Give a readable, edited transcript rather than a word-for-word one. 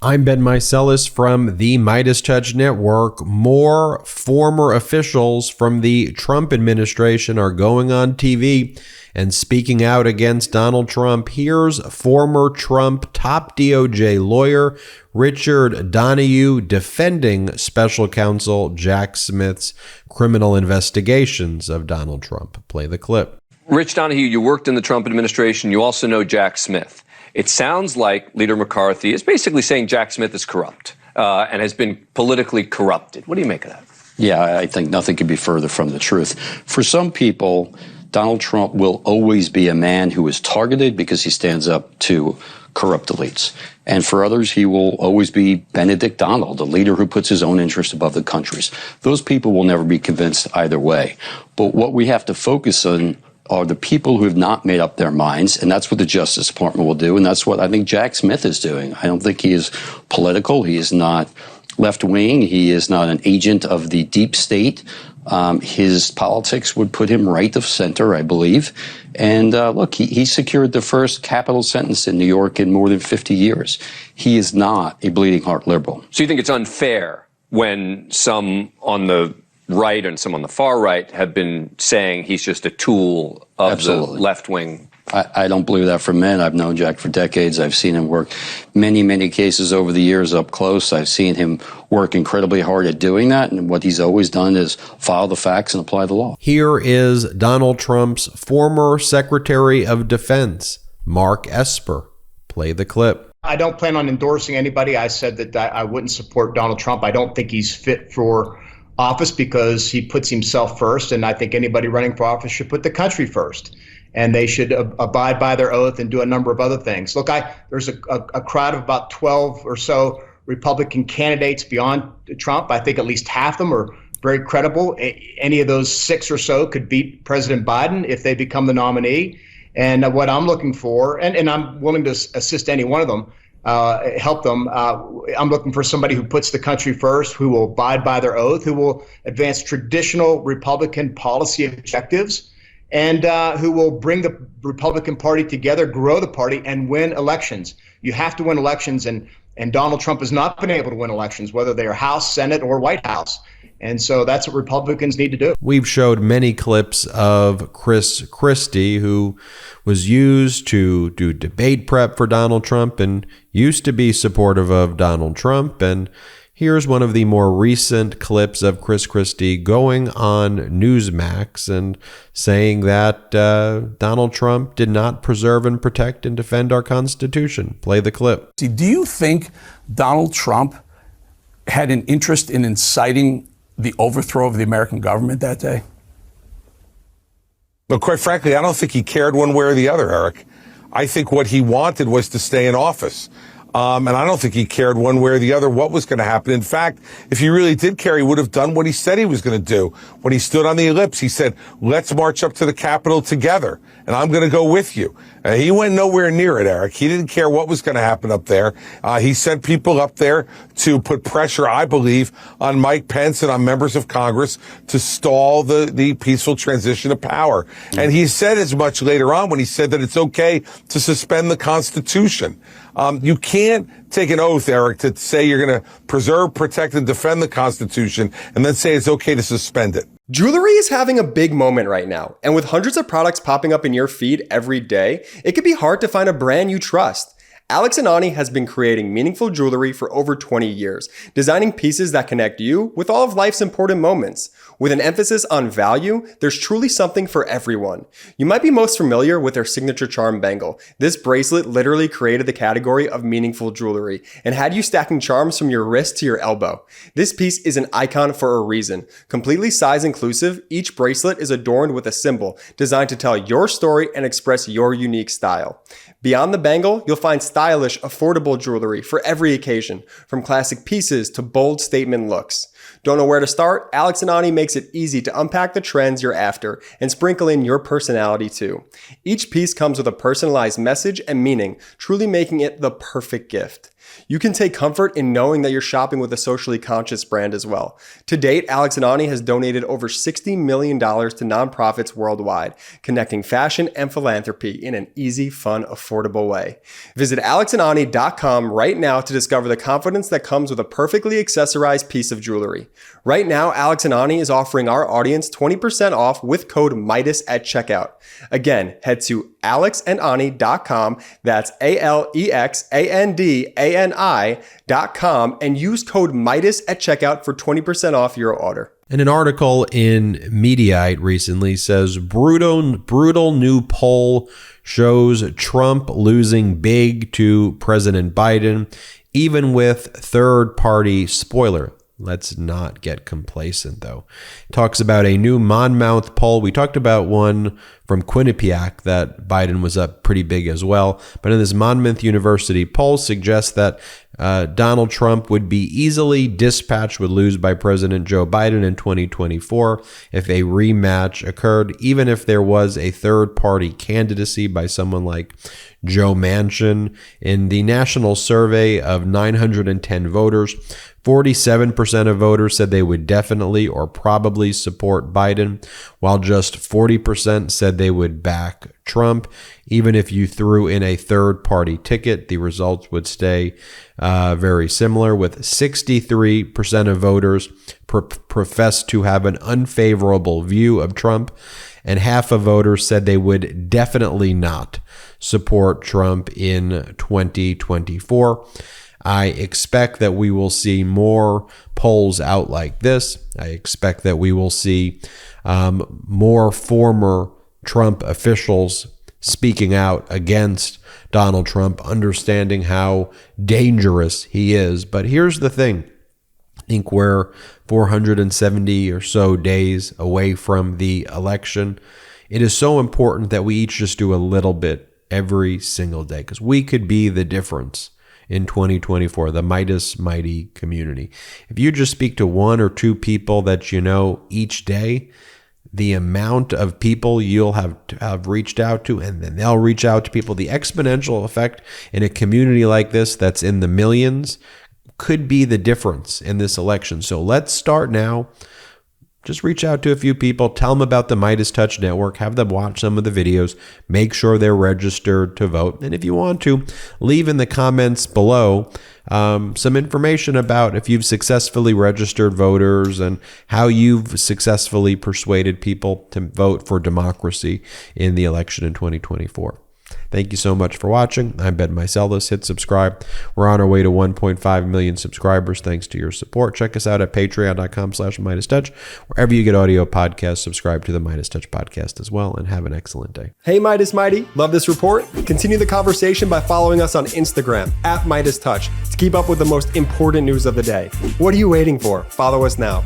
I'm Ben Meiselas from the MeidasTouch Network. More former officials from the Trump administration are going on TV and speaking out against Donald Trump. Here's former Trump top DOJ lawyer Richard Donahue defending special counsel Jack Smith's criminal investigations of Donald Trump. Play the clip. Rich Donahue, you worked in the Trump administration. You also know Jack Smith. It sounds like Leader McCarthy is basically saying Jack Smith is corrupt and has been politically corrupted. What do you make of that? Yeah, I think nothing could be further from the truth. For some people, Donald Trump will always be a man who is targeted because he stands up to corrupt elites. And for others, he will always be Benedict Donald, a leader who puts his own interest above the country's. Those people will never be convinced either way. But what we have to focus on are the people who have not made up their minds, and that's what the Justice Department will do, and that's what I think Jack Smith is doing. I don't think he is political. He is not left-wing. He is not an agent of the deep state. His politics would put him right of center, I believe. And look, he secured the first capital sentence in New York in more than 50 years. He is not a bleeding heart liberal. So you think it's unfair when some on the right and some on the far right have been saying he's just a tool of Absolutely. the left wing? I don't believe that for a minute. I've known Jack for decades. I've seen him work many cases over the years up close. I've seen him work incredibly hard at doing that. And what he's always done is follow the facts and apply the law. Here is Donald Trump's former Secretary of Defense, Mark Esper. Play the clip. I don't plan on endorsing anybody. I said that I wouldn't support Donald Trump. I don't think he's fit for office because he puts himself first, and I think anybody running for office should put the country first, and they should abide by their oath and do a number of other things. Look, there's a crowd of about 12 or so Republican candidates beyond Trump. I think at least half of them are very credible. Any of those 6 or so could beat President Biden if they become the nominee. And what I'm looking for, and I'm willing to assist any one of them, help them. I'm looking for somebody who puts the country first, who will abide by their oath, who will advance traditional Republican policy objectives, and who will bring the Republican Party together, grow the party, and win elections. You have to win elections, and Donald Trump has not been able to win elections, whether they are House, Senate, or White House. And so that's what Republicans need to do. We've showed many clips of Chris Christie, who was used to do debate prep for Donald Trump and used to be supportive of Donald Trump. And here's one of the more recent clips of Chris Christie going on Newsmax and saying that Donald Trump did not preserve and protect and defend our Constitution. Play the clip. Do you think Donald Trump had an interest in inciting the overthrow of the American government that day? But quite frankly, I don't think he cared one way or the other, Eric. I think what he wanted was to stay in office. And I don't think he cared one way or the other what was going to happen. In fact, if he really did care, he would have done what he said he was going to do. When he stood on the ellipse, he said, let's march up to the Capitol together, and I'm going to go with you. He went nowhere near it, Eric. He didn't care what was going to happen up there. He sent people up there to put pressure, I believe, on Mike Pence and on members of Congress to stall the peaceful transition of power. And he said as much later on when he said that it's okay to suspend the Constitution. You can't take an oath, Eric, to say you're going to preserve, protect, and defend the Constitution and then say it's okay to suspend it. Jewelry is having a big moment right now, and with hundreds of products popping up in your feed every day, it can be hard to find a brand you trust. Alex and Ani has been creating meaningful jewelry for over 20 years, designing pieces that connect you with all of life's important moments. With an emphasis on value, there's truly something for everyone. You might be most familiar with their signature charm bangle. This bracelet literally created the category of meaningful jewelry and had you stacking charms from your wrist to your elbow. This piece is an icon for a reason. Completely size inclusive, each bracelet is adorned with a symbol designed to tell your story and express your unique style. Beyond the bangle, you'll find stylish, affordable jewelry for every occasion, from classic pieces to bold statement looks. Don't know where to start? Alex and Ani makes it easy to unpack the trends you're after and sprinkle in your personality too. Each piece comes with a personalized message and meaning, truly making it the perfect gift. You can take comfort in knowing that you're shopping with a socially conscious brand as well. To date, Alex and Ani has donated over $60 million to nonprofits worldwide, connecting fashion and philanthropy in an easy, fun, affordable way. Visit alexandani.com right now to discover the confidence that comes with a perfectly accessorized piece of jewelry. Right now, Alex and Ani is offering our audience 20% off with code Meidas at checkout. Again, head to alexandani.com, that's alexandani.com, and use code Meidas at checkout for 20% off your order. And an article in Mediaite recently says brutal new poll shows Trump losing big to President Biden, even with third-party spoiler. Let's not get complacent, though. It talks about a new Monmouth poll. We talked about one from Quinnipiac that Biden was up pretty big as well. But in this Monmouth University poll suggests that Donald Trump would be easily dispatched, would lose by President Joe Biden in 2024 if a rematch occurred, even if there was a third-party candidacy by someone like Joe Manchin. In the national survey of 910 voters, 47% of voters said they would definitely or probably support Biden, while just 40% said they would back Trump. Even if you threw in a third-party ticket, the results would stay very similar, with 63% of voters profess to have an unfavorable view of Trump, and half of voters said they would definitely not support Trump in 2024. I expect that we will see more polls out like this. I expect that we will see more former Trump officials speaking out against Donald Trump, understanding how dangerous he is. But here's the thing. I think we're 470 or so days away from the election. It is so important that we each just do a little bit every single day, because we could be the difference in 2024, the Meidas Mighty community. If you just speak to one or two people that you know each day, the amount of people you'll have reached out to, and then they'll reach out to people, the exponential effect in a community like this that's in the millions could be the difference in this election. So let's start now. Just reach out to a few people, tell them about the MeidasTouch network, have them watch some of the videos, make sure they're registered to vote. And if you want to, leave in the comments below some information about if you've successfully registered voters and how you've successfully persuaded people to vote for democracy in the election in 2024. Thank you so much for watching. I'm Ben Meiselas. Hit subscribe. We're on our way to 1.5 million subscribers thanks to your support. Check us out at patreon.com/MeidasTouch. Wherever you get audio podcasts, subscribe to the MeidasTouch podcast as well, and have an excellent day. Hey, Meidas Mighty. Love this report? Continue the conversation by following us on Instagram at MeidasTouch to keep up with the most important news of the day. What are you waiting for? Follow us now.